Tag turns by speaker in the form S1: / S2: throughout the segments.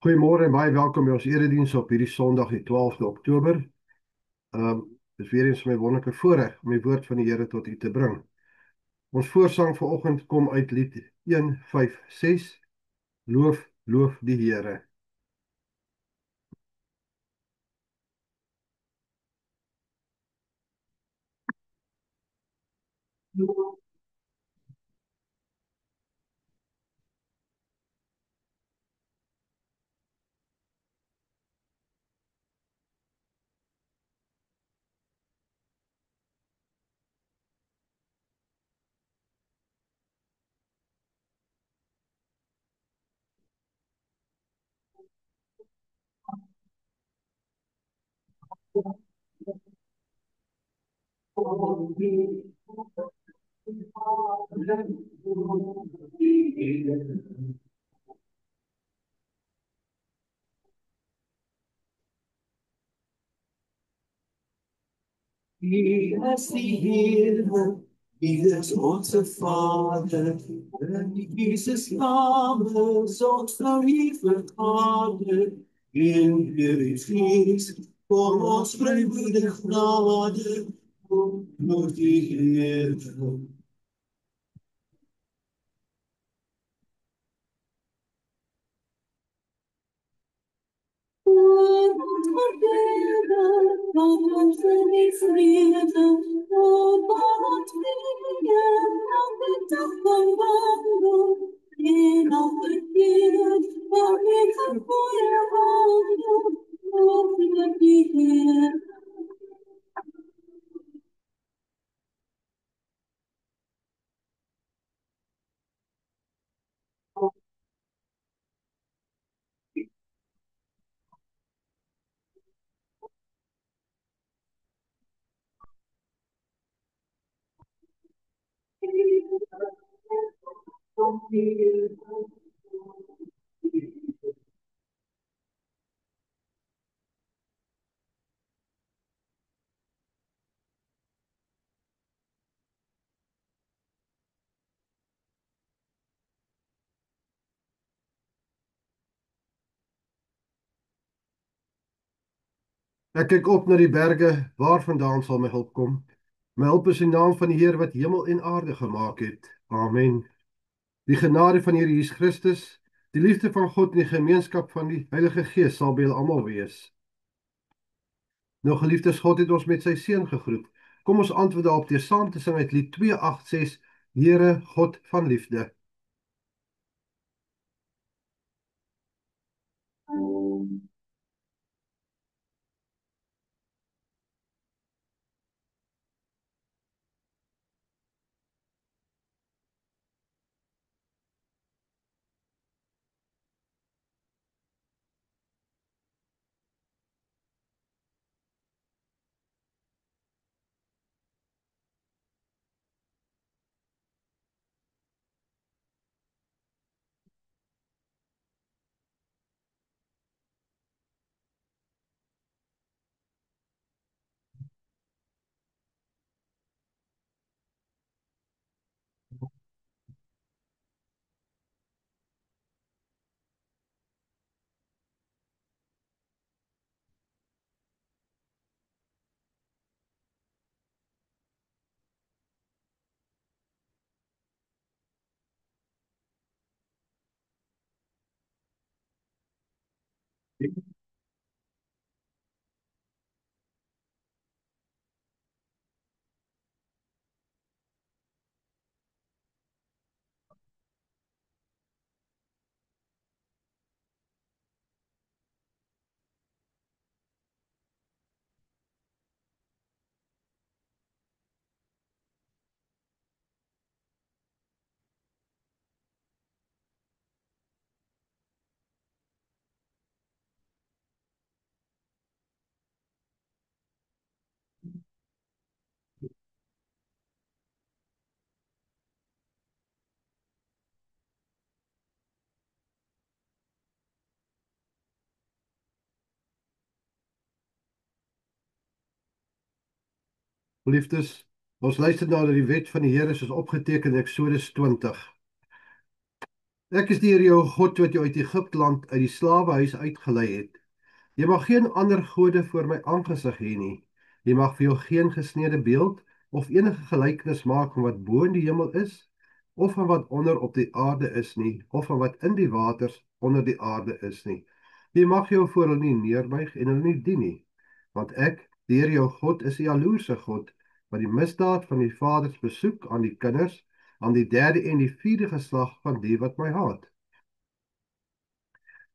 S1: Goeiemôre en baie welkom by ons erediens op hierdie Sondag, die 12de Oktober. Dis weer eens my wonderlike voorreg om die woord van die Here tot u te bring. Ons voorsang vanoggend kom uit lied 156. Loof, loof die Here.
S2: Wie is die Here? Wie is onze Vader? In Jesus' naam is ons nou hier vergader. In die Geest, kom ons vrymoedig nader. Kom door die Here.
S1: Ek kyk op na die berge, waarvandaan sal my hulp kom? My hulp is in die naam van die Here wat hemel en aarde gemaak het. Amen. Die genade van die Here Jesus Christus, die liefde van God en die gemeenskap van die Heilige Gees sal by julle almal wees. Nou geliefdes, God het ons met sy seun gegroet. Kom ons antwoord daarop deur saam te sing uit lied 286, Here God van liefde. Liefdes, ons luister na die wet van die Here soos opgeteken in Eksodus 20. Ek is die Here jou God wat jou uit Egipteland uit die slawehuis uitgelei het. Jy mag geen ander gode voor my aangesig hê nie. Jy mag vir jou geen gesneede beeld of enige gelykenis maak van wat bo in die hemel is, of van wat onder op die aarde is nie, of van wat in die waters onder die aarde is nie. Jy mag jou voor hulle nie neerbuig en hulle nie dien nie, want ek, die Here jou God, is 'n jaloerse God, wat die misdaad van die vaders besoek aan die kinders, aan die derde en die vierde geslag van die wat my haat.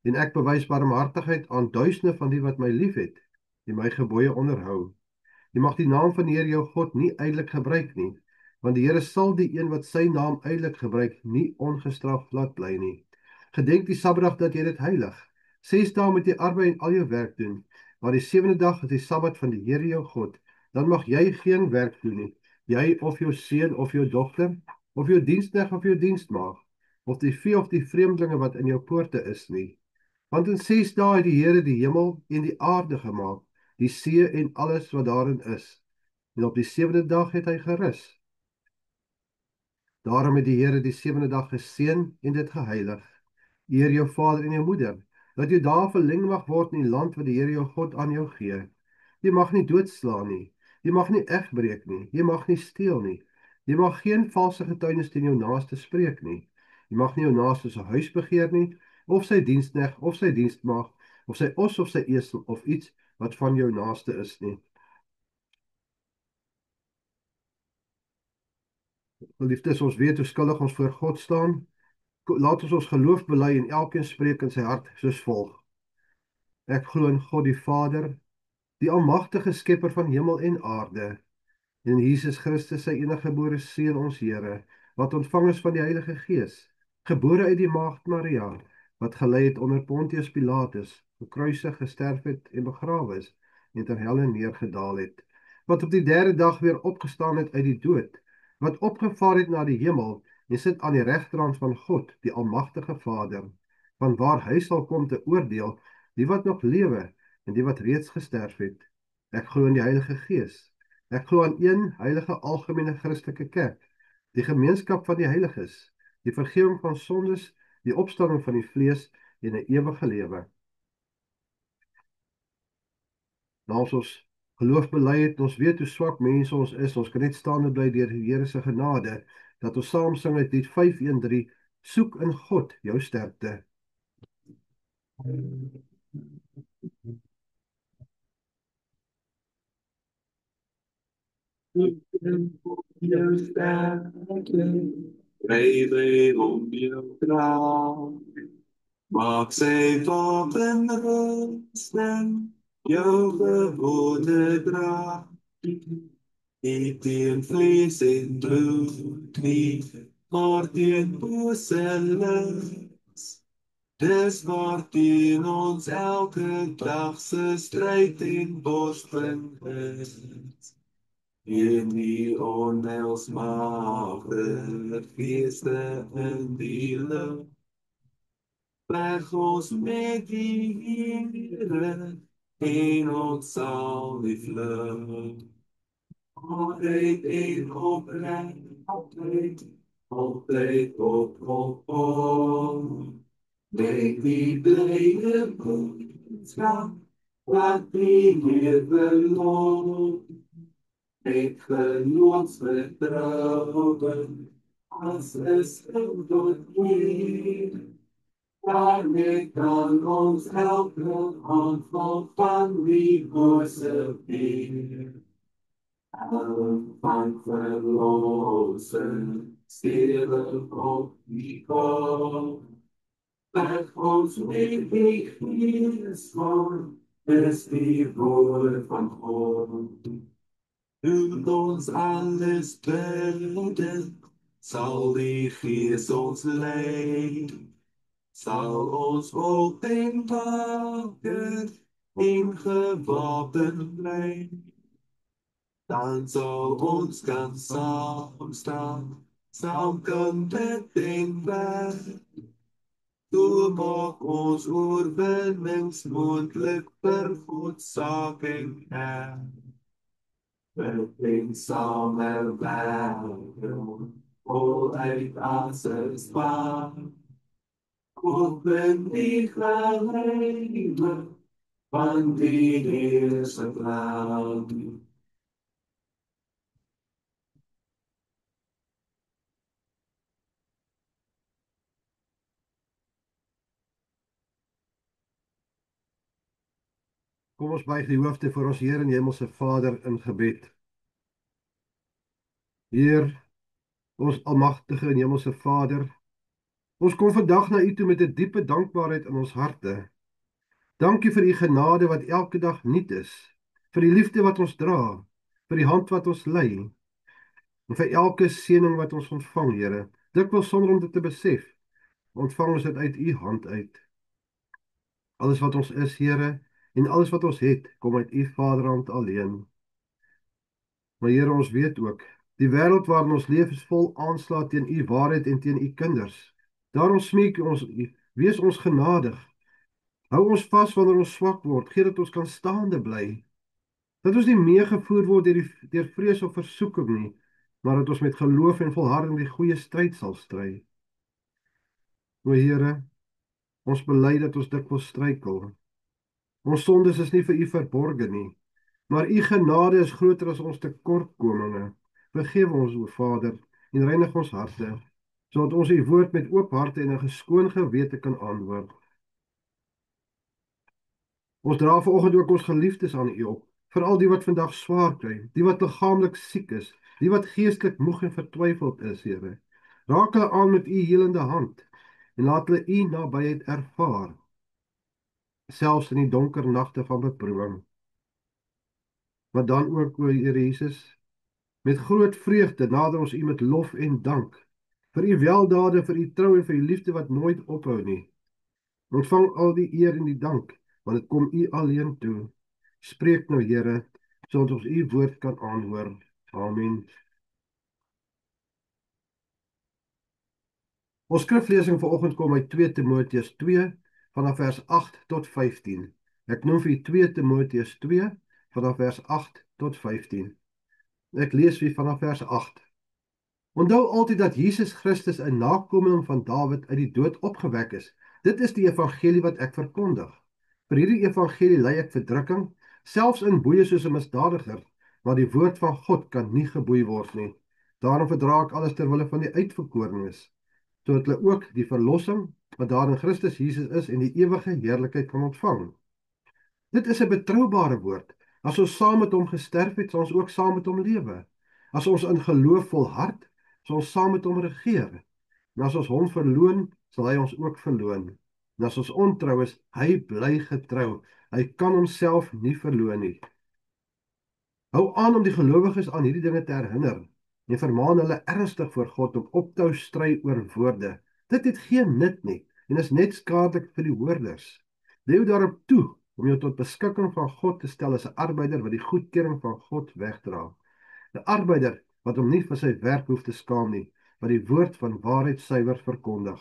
S1: En ek bewys barmhartigheid aan duisende van die wat my liefhet, die my gebooie onderhou. Jy mag die naam van die Here jou God nie ydelik gebruik nie, want die Here sal die een wat sy naam ydelik gebruik nie ongestraf laat bly nie. Gedenk die Sabbatdag dat jy dit heilig. 6 dae moet jy arbei en al jou werk doen, maar die 7de dag is die Sabbat van die Here jou God. Dan mag jy geen werk doen nie, jy of jou seun of jou dogter, of jou diensknegt of jou dienstmaag, of die vee of die vreemdelinge wat in jou poorte is nie. Want in 6 dae het die Here die hemel en die aarde gemaak, die see en alles wat daarin is. En op die 7de dag het hy gerus. Daarom het die Here die 7de dag geseën en dit geheilig. Eer jou vader en jou moeder, dat jou dae verleng mag word in die land wat die Here jou God aan jou gee. Jy mag nie doodslaan nie. Jy mag nie egbreek nie. Jy mag nie steel nie. Jy mag geen valse getuienis teen jou naaste spreek nie. Jy mag nie jou naaste se huis begeer nie, of sy diensknegt of sy dienstmaag, of sy os of sy esel of iets wat van jou naaste is nie. Geliefdes, ons weet hoe skuldig ons voor God staan. Laat ons geloof bely en elkeen spreek in sy hart soos volg: Ek glo in God die Vader, die almagtige skepper van hemel en aarde, en in Jesus Christus sy eniggebore seun ons Here, wat ontvang is van die Heilige Gees, gebore uit die maagd Maria, wat gelei het onder Pontius Pilatus, gekruisig, gesterf het en begrawe is, en ter helle neergedaal het, wat op die 3de dag weer opgestaan het uit die dood, wat opgevaar het na die hemel en sit aan die regterhand van God, die almagtige Vader, vanwaar hy sal kom te oordeel die wat nog lewe en die wat reeds gesterf het. Ek glo in die Heilige Gees. Ek glo aan een heilige algemene Christelike kerk, die gemeenskap van die heiliges, die vergifnis van sondes, die opstanding van die vlees en 'n ewige lewe. Nou ons geloof bely het, ons weet hoe swak mense ons is, ons kan net staande bly deur die Here se genade, dat ons saam sing uit lied 513, soek in God jou sterkte.
S2: Jou sterkte, bly om jou trouw. Maak sy wapen rustig, jou gebode dra. Nie teen vlees en bloed nie, maar teen bose lus. Dis waarteen ons elke dag se stryd en worsteling is. In die onheilsmagtige geeste in die lug, veg ons met die Here, en ons sal nie vlug. Altyd en oprecht, altyd op. Met die blye boodskap, wat die Heer beloof. Met geloofsvertrouwen, as is tot hier. Daarmee kan ons elke aanval van die bose weer. Van verlossing, sterven op die kop. Weg ons met die Gees van, is die woord van God. Doet ons alles bidden, sal die Gees ons leid. Sal ons op en wakker, en gewapen bly. Dan sal ons kan saam staan, saam kan bid en bid. Toe maak ons oorwinnings moontlik vir God saak en eer. Bid saam werk, voluit as 'n span. open die geheime van die Heer se plan.
S1: Kom ons buig die hoofde voor ons Heer en Hemelse Vader in gebed. Heer, ons almagtige en Hemelse Vader, ons kom vandag na U toe met 'n diepe dankbaarheid in ons harte. Dankie vir U genade wat elke dag nuut is, vir die liefde wat ons dra, vir die hand wat ons lei, en vir elke seëning wat ons ontvang, Here. Dikwels sonder om dit te besef, ontvang ons dit uit U hand uit. Alles wat ons is, Here, en alles wat ons het, kom uit U Vaderhand alleen. Maar Here, ons weet ook, die wêreld waarin ons leef is vol aanslag teen U waarheid en teen U kinders. Daarom smeek ons U, wees ons genadig. Hou ons vas wanneer ons swak word, gee dat ons kan staande bly. Dat ons nie meegevoer word deur vrees of versoeking nie, maar dat ons met geloof en volharding die goeie stryd sal stry. O Here, ons bely dat ons dikwels struikel. Ons sondes is nie vir U verborge nie, maar U genade is groter as ons tekortkominge. Vergewe ons, o Vader, en reinig ons harte, sodat ons U woord met oop harte en 'n geskoon gewete kan aanhoor. Ons dra vanoggend ook ons geliefdes aan U op, veral die wat vandag swaar kry, die wat liggaamlik siek is, die wat geestelik moeg en vertwyfeld is, Here. Raak hulle aan met U helende hand en laat hulle U nabyheid ervaar, selfs in die donker nagte van beproewing. Maar dan ook, o Here Jesus, met groot vreugde nader ons U met lof en dank vir U weldade, vir U trou en vir U liefde wat nooit ophou nie. Ontvang al die eer en die dank, want dit kom U alleen toe. Spreek nou, Here, sodat ons U woord kan aanhoor. Amen. Ons skriflesing vanoggend kom uit 2 Timoteus 2 vanaf vers 8 tot 15. Ek noem vir 2 Timoteus 2 vanaf vers 8 tot 15. Ek lees vir vanaf vers 8. Onthou altyd dat Jesus Christus 'n nakomeling van Dawid uit die dood opgewek is. Dit is die evangelie wat ek verkondig. Vir hierdie evangelie ly ek verdrukking, selfs in boeye soos 'n misdadiger, maar die woord van God kan nie geboei word nie. Daarom verdra ek alles ter wille van die uitverkorenes, sodat hulle ook die verlossing wat daar in Christus Jesus is en die ewige heerlikheid kan ontvang. Dit is 'n betroubare woord. As ons saam met hom gesterf het, sal ons ook saam met hom lewe. As ons in geloof volhard, sal ons saam met hom regeer. En as ons hom verloon, sal hy ons ook verloon. En as ons ontrou is, hy bly getrou. Hy kan homself nie verloon nie. Hou aan om die gelowiges aan hierdie dinge te herinner en vermaan hulle ernstig voor God om op te hou stry oor woorde. Dit het geen nut nie en is net skadelik vir die hoorders. Leef daarop toe om jou tot beskikking van God te stel as 'n arbeider wat die goedkeuring van God wegdra. 'n Arbeider wat hom nie vir sy werk hoef te skaam nie, wat die woord van waarheid suiwer verkondig.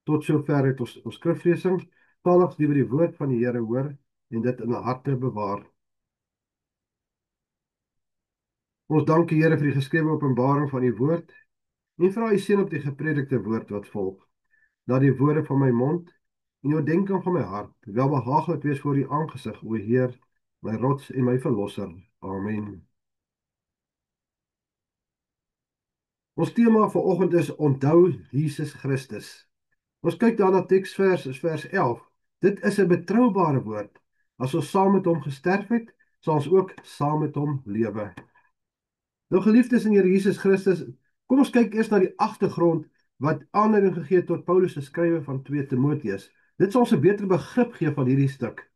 S1: Tot sover het ons skriflesing. Talig die woord van die Here hoor en dit in 'n harte bewaar. Ons dank die Here vir die geskrewe openbaring van die woord en vra U seën op die gepredikte woord wat volg. Dat die woorde van my mond en die oordeenking van my hart welbehaaglik wees voor U aangesig, o Heer, my rots en my verlosser. Amen. Ons tema vanoggend is onthou Jesus Christus. Ons kyk daarna teksvers is vers 11. Dit is 'n betroubare woord. As ons saam met hom gesterf het, sal ons ook saam met hom lewe. Nou geliefdes in Here Jesus Christus, kom ons kyk eers na die agtergrond wat aanleiding gegee het tot Paulus se skrywe van 2 Timoteus. Dit sal ons 'n beter begrip gee van hierdie stuk.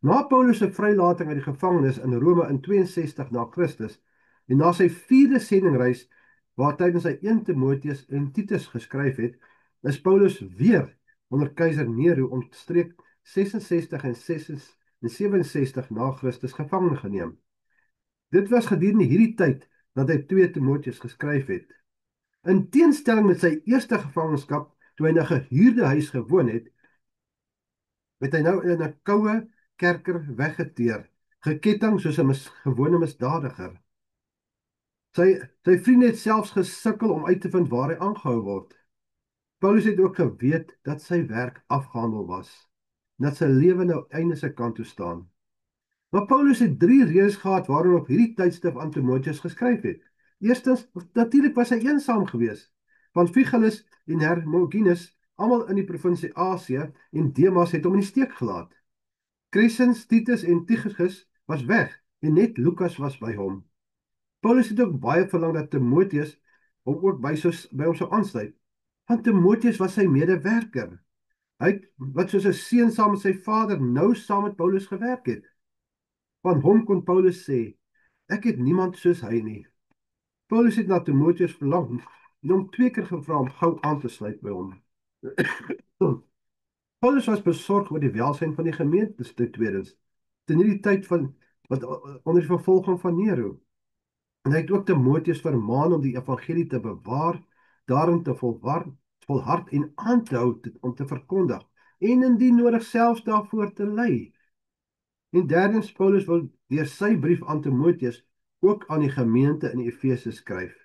S1: Na Paulus se vrylating uit die gevangenis in Rome in 62 na Christus en na sy 4de sendingreis waar tydens hy 1 Timoteus en Titus geskryf het, is Paulus weer onder keiser Nero omstreeks 66 en 67 na Christus gevangen geneem. Dit was gedurende hierdie tyd dat hy 2 Timoteus geskryf het. In teenstelling met sy eerste gevangenskap, toe hy in 'n gehuurde huis gewoon het, het hy nou in 'n koue kerker weggeteer, geketting soos 'n gewone misdadiger. Sy vriende het selfs gesukkel om uit te vind waar hy aangehou word. Paulus het ook geweet dat sy werk afgehandel was, en dat sy lewe nou einde se kant toe staan. Maar Paulus het 3 redes gehad waarom op hierdie tydskrif aan Timoteus geskryf het. Eerstens, natuurlik was hy eensaam geweest, want Figelus en Hermogenes, almal in die provinsie Asië, en Demas het hom in die steek gelaat. Crescens, Titus en Tychicus was weg, en net Lukas was by hom. Paulus het ook baie verlang dat Timoteus hom ook by hom sou aansluit, want Timoteus was sy medewerker. Hy wat soos 'n seun saam met sy vader nou saam met Paulus gewerk het. Van hom kon Paulus sê, ek het niemand soos hy nie. Paulus het na Timoteus verlang en hom 2 keer gevra om gou aan te sluit by hom. Paulus was besorg oor die welsyn van die gemeente tweedens, ten hierdie tyd van wat onder die vervolging van Nero. En hy het ook Timoteus vermaan om die evangelie te bewaar, daarin te volhard en aan te hou om te verkondig, en indien nodig selfs daarvoor te ly. En derdens, Paulus wil deur sy brief aan Timoteus ook aan die gemeente in Efese skryf.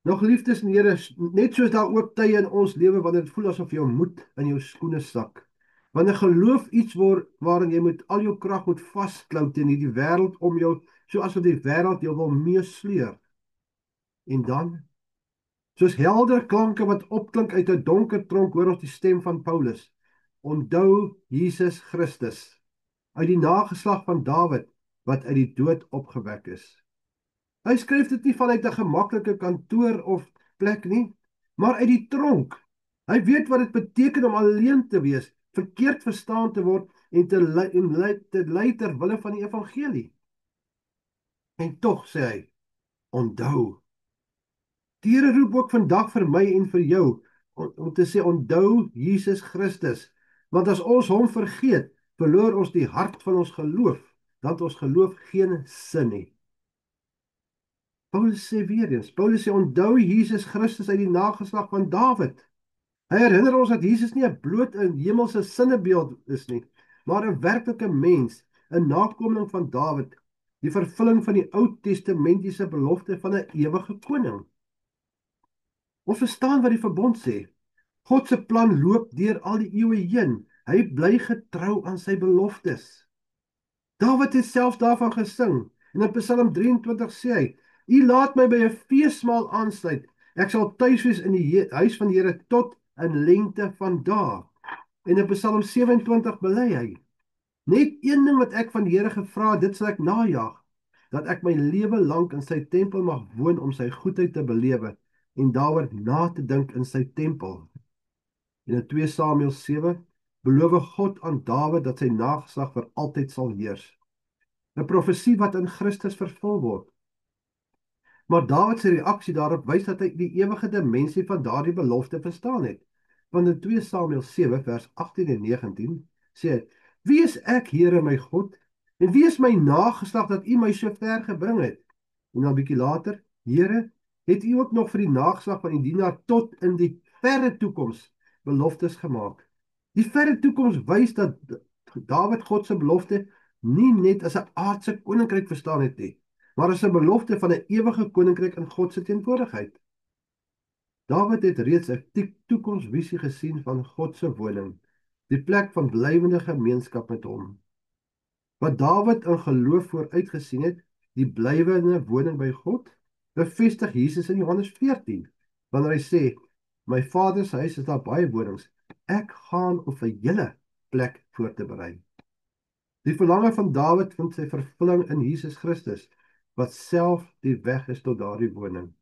S1: Nou geliefdes in die Here, net soos daar ook tye in ons lewe wanneer dit voel asof jou moed in jou skoene sak. Wanneer geloof iets word waarin jy met al jou krag moet vasklou teen hierdie wêreld om jou, so asof die wêreld jou wil meesleur. En dan, soos helder klanke wat opklink uit 'n donker tronk, hoor ons die stem van Paulus. Onthou Jesus Christus, uit die nageslag van Dawid, wat uit die dood opgewek is. Hy skryf dit nie vanuit 'n gemaklike kantoor of plek nie, maar uit die tronk. Hy weet wat dit beteken om alleen te wees, verkeerd verstaan te word en te ly ter wille van die evangelie. En tog sê hy, onthou. Die Here roep ook vandag vir my en vir jou om te sê onthou Jesus Christus, want as ons hom vergeet, verloor ons die hart van ons geloof, dan het ons geloof geen sin nie. Paulus sê weer eens, Paulus sê onthou Jesus Christus uit die nageslag van Dawid. Hy herinner ons dat Jesus nie 'n bloot 'n hemelse sinnebeeld is nie, maar 'n werklike mens, 'n nakomeling van Dawid, die vervulling van die Ou Testamentiese belofte van 'n ewige koning. Ons verstaan wat die verbond sê. God se plan loop deur al die eeue heen. Hy bly getrou aan sy beloftes. Dawid het self daarvan gesing, en in Psalm 23 sê hy, U laat my by 'n feesmaal aansluit. Ek sal tuis wees in die huis van die Here tot in lengte van dae. En in Psalm 27 bely hy, net een ding wat ek van die Here gevra, dit sal ek najag, dat ek my lewe lank in sy tempel mag woon om sy goedheid te belewe en daaroor na te dink in sy tempel. En in 2 Samuel 7 beloof God aan Dawid dat sy nageslag vir altyd sal heers. 'n Profesie wat in Christus vervul word. Maar Dawid se reaksie daarop wys dat hy die ewige dimensie van daardie belofte verstaan het. Want in 2 Samuel 7 vers 18 en 19 sê hy, wie is ek, Here my God, en wie is my nageslag dat U my so ver gebring het? En dan 'n bietjie later, Here, het U ook nog vir die nageslag van U dienaar tot in die verre toekoms beloftes gemaak. Die verre toekoms wys dat Dawid God se belofte nie net as 'n aardse koninkryk verstaan het nie, maar as 'n belofte van 'n ewige koninkryk in God se teenwoordigheid. Dawid het reeds 'n toekomsvisie gesien van God se woning, die plek van blywende gemeenskap met hom. Wat Dawid in geloof vooruitgesien het, die blywende woning by God, bevestig Jesus in Johannes 14, wanneer hy sê, my Vader se huis is daar baie wonings, ek gaan om vir julle plek voor te berei. Die verlange van Dawid vind sy vervulling in Jesus Christus, wat self die weg is tot daardie woning.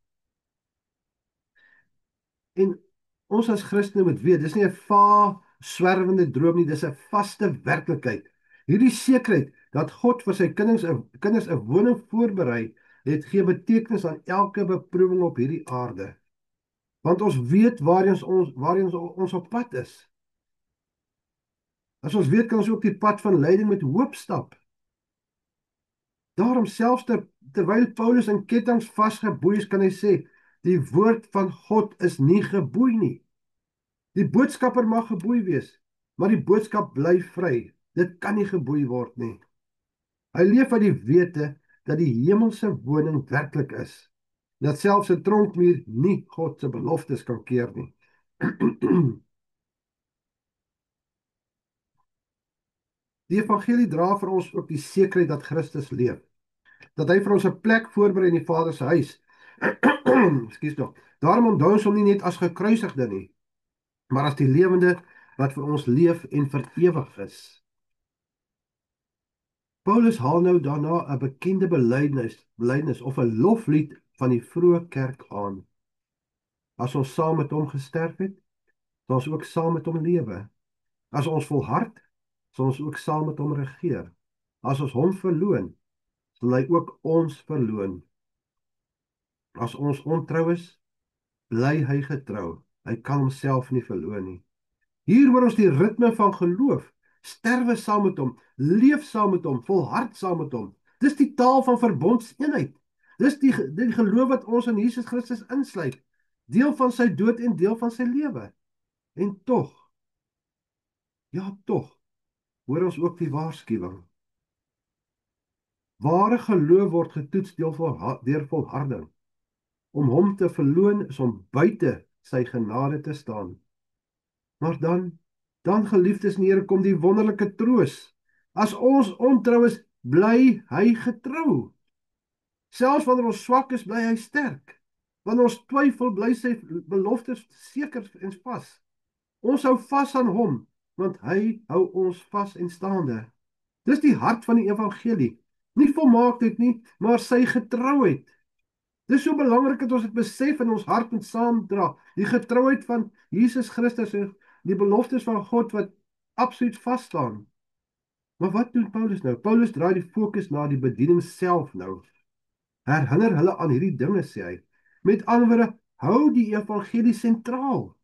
S1: En ons as Christene moet weet, dis nie 'n vaag, swerwende droom nie, dis 'n vaste werklikheid. Hierdie sekerheid dat God vir sy kinders 'n woning voorberei, het gee betekenis aan elke beproewing op hierdie aarde. Want ons weet waarheen ons op pad is. As ons weet, kan ons ook die pad van lyding met hoop stap. Daarom selfs terwyl Paulus in kettinge vasgeboei is, kan hy sê, die woord van God is nie geboei nie. Die boodskapper mag geboei wees, maar die boodskap bly vry. Dit kan nie geboei word nie. Hy leef uit die wete dat die hemelse woning werklik is. dat selfs 'n tronkmuur nie God se beloftes kan keer nie. Die evangelie dra vir ons ook die sekerheid dat Christus leef, dat hy vir ons 'n plek voorberei in die Vader se huis. Ekskuus tog. Daarom onthou ons hom nie net as gekruisigde nie, maar as die lewende wat vir ons leef en vir ewig is. Paulus haal nou daarna 'n bekende belydenis of 'n loflied van die vroeë kerk aan. As ons saam met hom gesterf het, sal ons ook saam met hom lewe. As ons volhard, sal ons ook saam met hom regeer. As ons hom verloon, sal hy ook ons verloon. As ons ontrou is, bly hy getrou. Hy kan homself nie verloon nie. Hier hoor ons die ritme van geloof. Sterwe saam met hom, leef saam met hom, volhard saam met hom. Dis die taal van verbondseenheid. Dis die geloof wat ons in Jesus Christus insluit. Deel van sy dood en deel van sy lewe. En tog, ja tog, hoor ons ook die waarskuwing. Ware geloof word getoets deur volharding. Om hom te verloon is om buite sy genade te staan. Maar dan geliefdes in die Here, kom die wonderlike troos. As ons ontrou is, bly hy getrou. Selfs wanneer ons swak is, bly hy sterk. Wanneer ons twyfel, bly sy beloftes seker en vas. Ons hou vas aan hom, want hy hou ons vas en staande. Dis die hart van die evangelie. Nie volmaaktheid nie, maar sy getrouheid. Dis so belangrik dat ons dit besef in ons hart en saamdra. Die getrouheid van Jesus Christus en die beloftes van God wat absoluut vas staan. Maar wat doen Paulus nou? Paulus draai die fokus na die bediening self nou. Herinner hulle aan hierdie dinge, sê hy. Met ander woorde, hou die evangelie sentraal.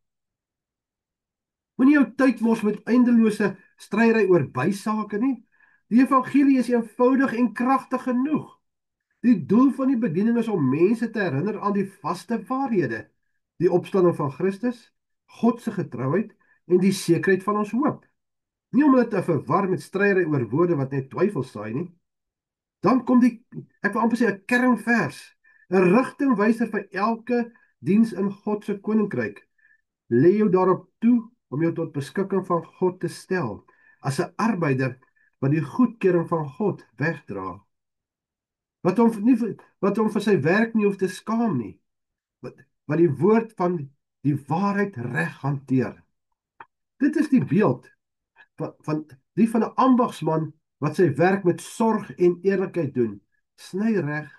S1: Moenie jou tyd mors met eindelose stryery oor bysake nie. Die evangelie is eenvoudig en kragtig genoeg. Die doel van die bediening is om mense te herinner aan die vaste waarhede, die opstanding van Christus, God se getrouheid en die sekerheid van ons hoop. Nie om hulle te verwar met stryery oor woorde wat net twyfel saai nie. Dan kom ek wil amper sê 'n kernvers, 'n rigtingwyser vir elke diens in God se koninkryk. Lê jou daarop toe om jou tot beskikking van God te stel as 'n arbeider wat die goedkeuring van God wegdra. Wat hom vir sy werk nie hoef te skaam nie. Wat die woord van die waarheid reg hanteer. Dit is die beeld van die van 'n ambagsman wat sy werk met sorg en eerlikheid doen. Sny reg,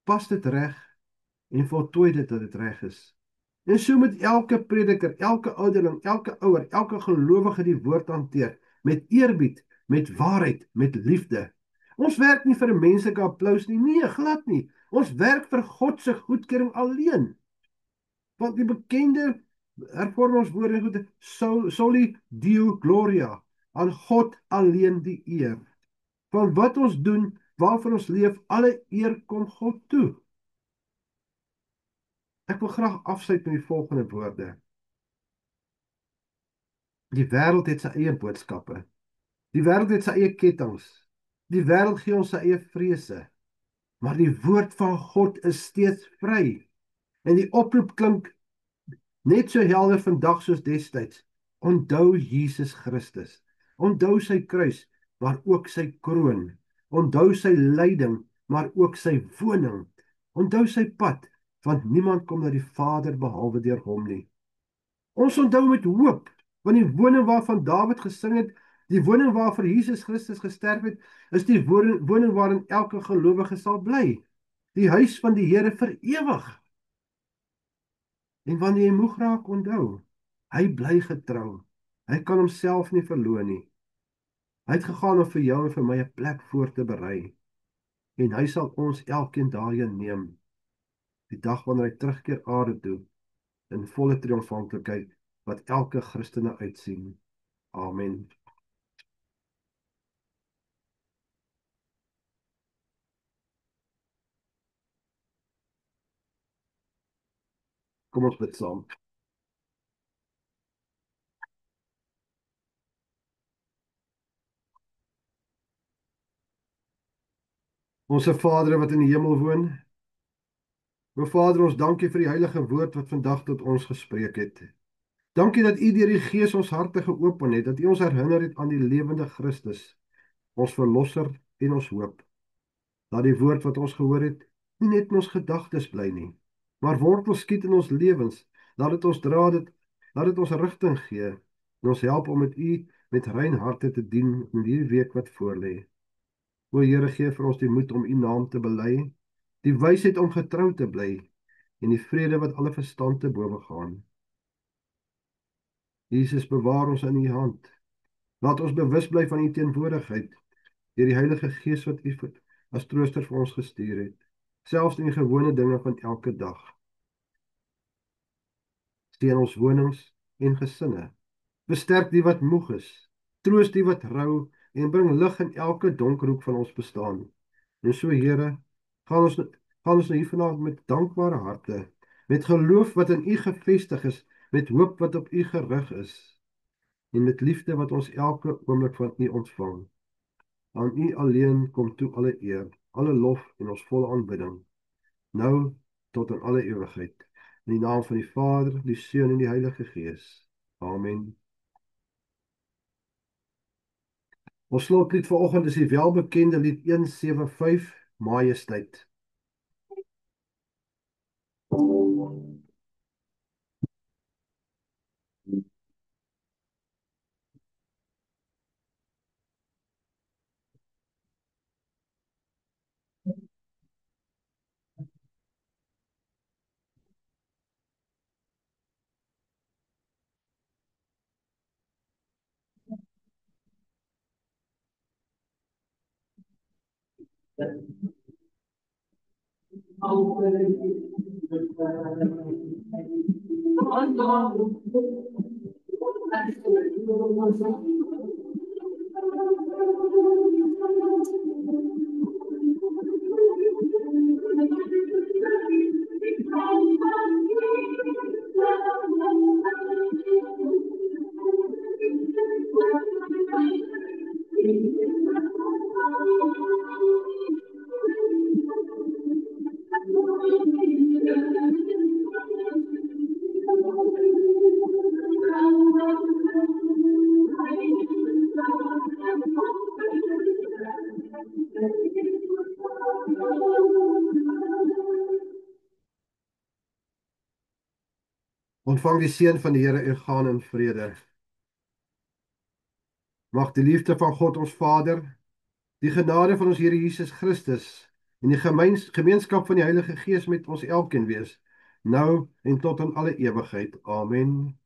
S1: pas dit reg en voltooi dit dat dit reg is. En so moet elke prediker, elke ouderling, elke ouer, elke gelowige die woord hanteer met eerbied, met waarheid, met liefde. Ons werk nie vir 'n menslike applous nie, nee, glad nie. Ons werk vir God se goedkeuring alleen. Want die bekende hervormingswoorde goed, soli Deo gloria, aan God alleen die eer. Van wat ons doen, waarvoor ons leef, alle eer kom God toe. Ek wil graag afsluit met die volgende woorde. Die wêreld het sy eie boodskappe. Die wêreld het sy eie kettinge. Die wêreld gee ons sy eie vrese. Maar die woord van God is steeds vry. En die oproep klink net so helder vandag soos destyds. Onthou Jesus Christus. Onthou sy kruis, maar ook sy kroon. Onthou sy lyding, maar ook sy woning. Onthou sy pad, want niemand kom na die Vader behalwe deur hom nie. Ons onthou met hoop, want die woning waarvan Dawid gesing het, die woning waarvoor Jesus Christus gesterf het, is die woning waarin elke gelowige sal bly. Die huis van die Here vir ewig. En wanneer jy moeg raak, onthou, hy bly getrou. Hy kan homself nie verloon nie. Hy het gegaan om vir jou en vir my 'n plek voor te berei. En hy sal ons elkeen daarheen neem. Die dag wanneer hy terugkeer aarde toe, in volle triomfantlikheid, wat elke Christene uitsien. Amen. Kom ons bid saam. Onse Vader wat in die hemel woon, O Vader, ons dankie vir die heilige woord wat vandag tot ons gespreek het. Dankie dat U deur die Gees ons harte geopen het, dat U ons herinner het aan die lewende Christus, ons verlosser en ons hoop. Laat die woord wat ons gehoor het, nie net in ons gedagtes bly nie, maar wortel skiet in ons lewens. Laat dit ons dra dit, laat dit ons rigting gee en ons help om met U met rein harte te dien in hierdie week wat voorlê. O Here, gee vir ons die moed om U naam te bely, die wysheid om getrou te bly en die vrede wat alle verstand te bowe gaan. Jesus, bewaar ons in U hand. Laat ons bewus bly van U teenwoordigheid deur die Heilige Gees wat U as trooster vir ons gestuur het, selfs in die gewone dinge van elke dag. Steun ons wonings en gesinne. Besterk die wat moeg is, troos die wat rou en bring lig in elke donker hoek van ons bestaan. En so, Here, gaan ons hier vanaand met dankbare harte, met geloof wat in U gefestig is, met hoop wat op U gerig is, en met liefde wat ons elke oomblik van U ontvang. Aan U alleen kom toe alle eer, alle lof en ons volle aanbidding, nou tot in alle ewigheid. In die naam van die Vader, die Seun en die Heilige Gees. Amen. Ons slotlied vanoggend is die welbekende lied 175, Majesteit. Ontvang die seën van die Here en gaan in vrede. Mag die liefde van God ons Vader, die genade van ons Here Jesus Christus en die gemeenskap van die Heilige Gees met ons elkeen wees, nou en tot in alle ewigheid. Amen.